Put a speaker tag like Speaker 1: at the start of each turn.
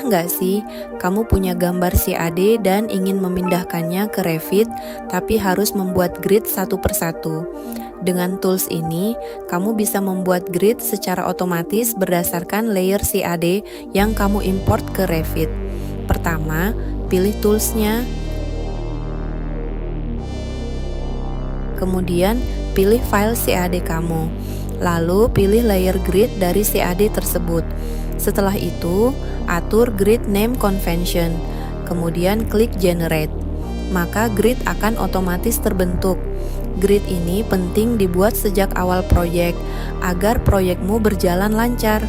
Speaker 1: nggak sih kamu punya gambar CAD dan ingin memindahkannya ke Revit, tapi harus membuat grid satu persatu? Dengan tools ini, kamu bisa membuat grid secara otomatis berdasarkan layer CAD yang kamu import ke Revit. Pertama, pilih tools-nya. Kemudian, pilih file CAD kamu. Lalu, pilih layer grid dari CAD tersebut. Setelah itu, atur grid name convention, kemudian klik generate. Maka grid akan otomatis terbentuk. Grid ini penting dibuat sejak awal proyek, agar proyekmu berjalan lancar.